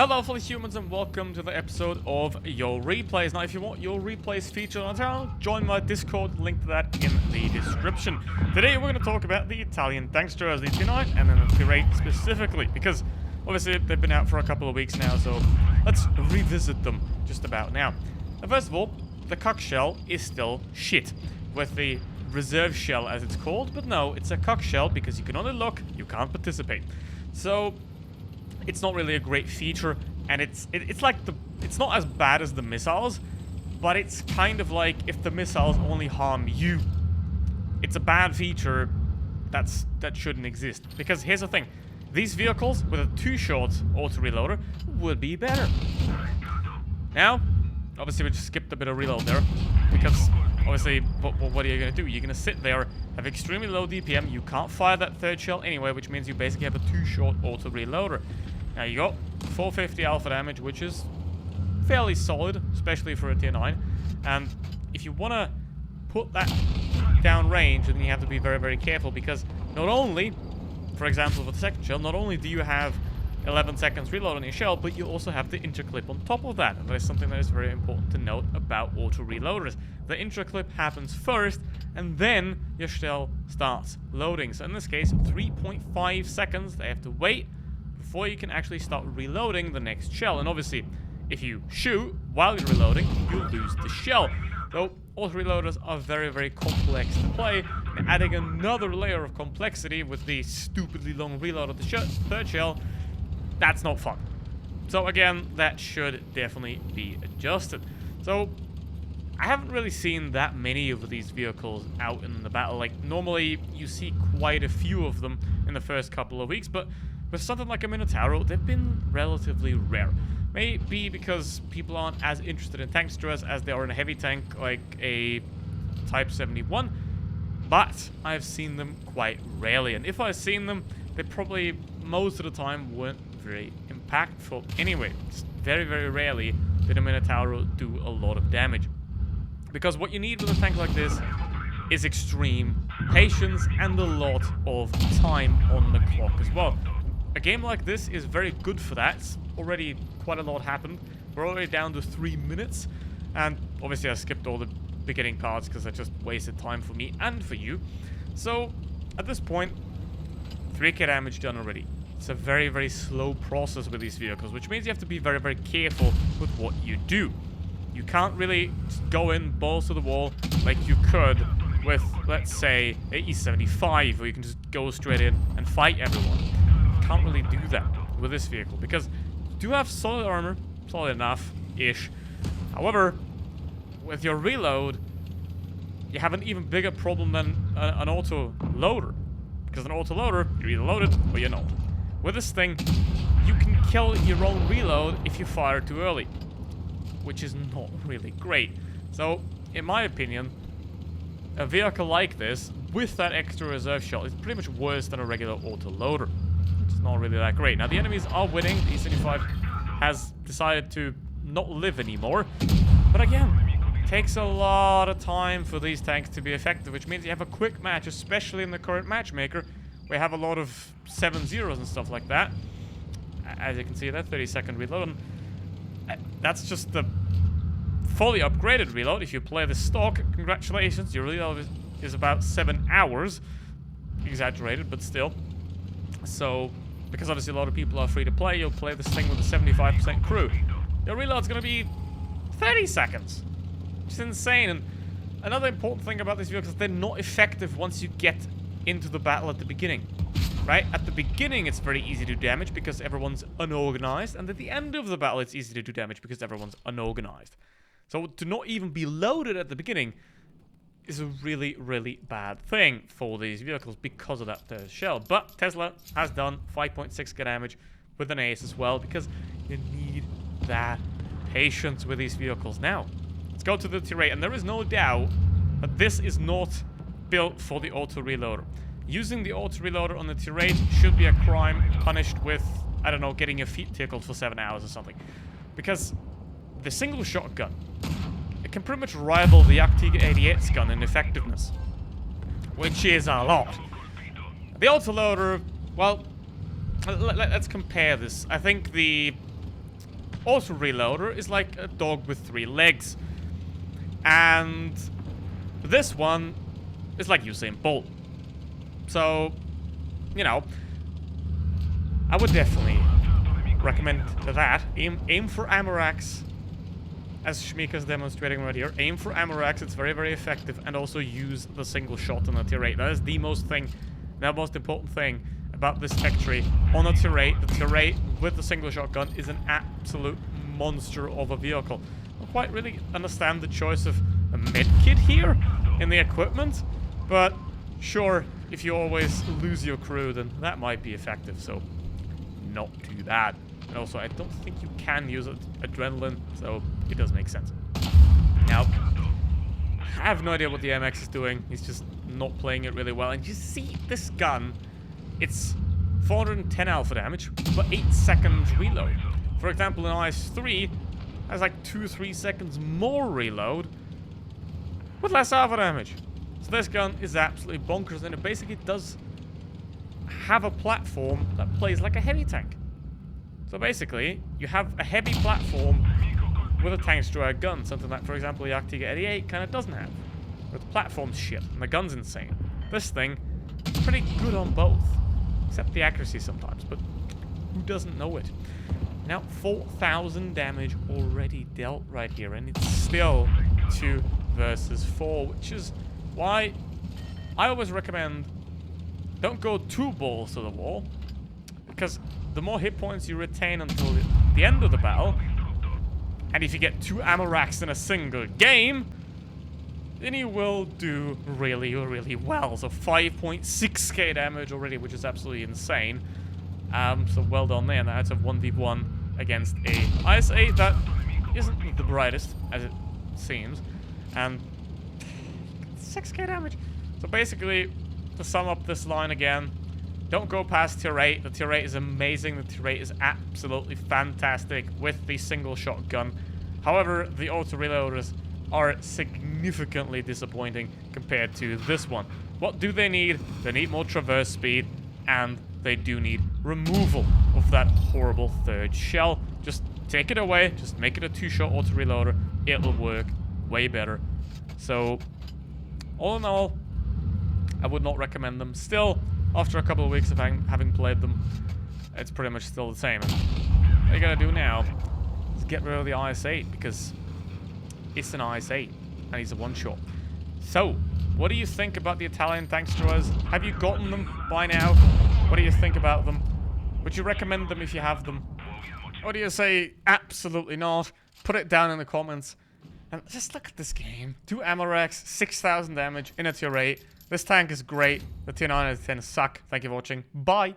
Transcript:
Hello fellow humans and welcome to the episode of Your Replays. Now if you want Your Replays featured on the channel, join my Discord, link to that in the description. Today we're going to talk about the Italian Tanksters, the T9 and then the T8 specifically, because obviously they've been out for a couple of weeks now, so let's revisit them just about now. Now first of all, the cock shell is still shit, with the reserve shell as it's called, but no, it's a cock shell because you can only look, you can't participate. So it's not really a great feature, and it's not as bad as the missiles, but it's kind of like if the missiles only harm you. It's a bad feature that shouldn't exist. Because here's the thing, these vehicles with a 2-shot auto reloader would be better. Now, obviously we just skipped a bit of reload there, because obviously what are you going to do? You're going to sit there, have extremely low DPM, you can't fire that third shell anyway, which means you basically have a 2-shot auto reloader. Now you got 450 alpha damage, which is fairly solid, especially for a tier 9. And if you want to put that down range, then you have to be very, very careful, because not only, for example, for the second shell, not only do you have 11 seconds reload on your shell, but you also have the interclip on top of that. And that is something that is very important to note about auto reloaders. The interclip happens first, and then your shell starts loading. So in this case, 3.5 seconds they have to wait before you can actually start reloading the next shell. And obviously, if you shoot while you're reloading, you lose the shell. So auto reloaders are very, very complex to play, and adding another layer of complexity with the stupidly long reload of the third shell, that's not fun. So again, that should definitely be adjusted. So I haven't really seen that many of these vehicles out in the battle. Like, normally you see quite a few of them in the first couple of weeks, but with something like a Minotauro, they've been relatively rare. Maybe because people aren't as interested in tanksters as they are in a heavy tank like a Type 71, but I've seen them quite rarely. And if I've seen them, they probably, most of the time, weren't very impactful anyway. Just very, very rarely did a Minotauro do a lot of damage. Because what you need with a tank like this is extreme patience and a lot of time on the clock as well. A game like this is very good for that. It's already quite a lot happened. We're already down to 3 minutes. And obviously I skipped all the beginning parts because I just wasted time for me and for you. So at this point, 3k damage done already. It's a very, very slow process with these vehicles, which means you have to be very, very careful with what you do. You can't really just go in balls to the wall like you could with, let's say, a E75, where you can just go straight in and fight everyone. You can't really do that with this vehicle, because you do have solid armor, solid enough-ish. However, with your reload, you have an even bigger problem than an auto loader. Because an auto loader, you're either loaded or you're not. With this thing, you can kill your own reload if you fire too early, which is not really great. So, in my opinion, a vehicle like this, with that extra reserve shot, is pretty much worse than a regular auto loader, which is not really that great. Now, the enemies are winning. The E75 has decided to not live anymore. But again, it takes a lot of time for these tanks to be effective, which means you have a quick match, especially in the current matchmaker. We have a lot of 7-0s and stuff like that. As you can see, that 30-second reload. And that's just the fully upgraded reload. If you play the stock, congratulations, your reload is about 7 hours. Exaggerated, but still. So, because obviously a lot of people are free to play, you'll play this thing with a 75% crew. Your reload's going to be 30 seconds. Which is insane. And another important thing about these vehicles is they're not effective once you get into the battle at the beginning, right? At the beginning, it's very easy to do damage because everyone's unorganized, and at the end of the battle, it's easy to do damage because everyone's unorganized. So to not even be loaded at the beginning is a really, really bad thing for these vehicles because of that third shell. But Tesla has done 5.6k damage with an ace as well, because you need that patience with these vehicles. Now, let's go to the T8, and there is no doubt that this is not built for the auto reloader. Using the auto reloader on the T8 should be a crime punished with, I don't know, getting your feet tickled for 7 hours or something. Because the single shotgun, it can pretty much rival the Yak-Tiger-88's gun in effectiveness, which is a lot. The auto loader, well, let's compare this. I think the auto reloader is like a dog with 3 legs. And this one is like Usain Bolt. So, you know, I would definitely recommend that. Aim for Amorax, as Shmika's demonstrating right here. Aim for Amorax, it's very, very effective. And also use the single shot on the tier 8. That is the most important thing about this tech tree. On a tier 8, the tier 8 with the single shotgun is an absolute monster of a vehicle. I don't quite really understand the choice of a medkit here in the equipment, but sure, if you always lose your crew, then that might be effective, so not do that. And also, I don't think you can use adrenaline, so it does make sense. Now, I have no idea what the MX is doing. He's just not playing it really well. And you see, this gun, it's 410 alpha damage, but 8 seconds reload. For example, an IS-3 has like 2-3 seconds more reload with less alpha damage. So this gun is absolutely bonkers, and it basically does have a platform that plays like a heavy tank. So basically, you have a heavy platform with a tank destroyer gun, something that, for example, the Arctica 88 kind of doesn't have. But the platform's shit, and the gun's insane. This thing is pretty good on both, except the accuracy sometimes, but who doesn't know it? Now, 4,000 damage already dealt right here, and it's still 2 versus 4, which is why I always recommend don't go 2 balls to the wall, because the more hit points you retain until the end of the battle, and if you get 2 ammo racks in a single game, then you will do really, really well. So 5.6k damage already, which is absolutely insane. So well done there. Now it's a 1v1 against a IS-8 that isn't the brightest, as it seems, and 6k damage. So basically, to sum up this line again, don't go past tier 8. The tier 8 is amazing. The tier 8 is absolutely fantastic with the single shotgun. However, the auto reloaders are significantly disappointing compared to this one. What do they need? They need more traverse speed, and they do need removal of that horrible 3rd shell. Just take it away. Just make it a 2-shot auto reloader. It'll work way better. So, all in all, I would not recommend them. Still, after a couple of weeks of having played them, it's pretty much still the same. And what you gotta do now is get rid of the IS-8, because it's an IS-8, and he's a 1-shot. So, what do you think about the Italian tank destroyers? Have you gotten them by now? What do you think about them? Would you recommend them if you have them? Or do you say, absolutely not? Put it down in the comments. And just look at this game. 2 ammo racks, 6,000 damage in a tier 8. This tank is great. The tier 9 and 10 suck. Thank you for watching. Bye.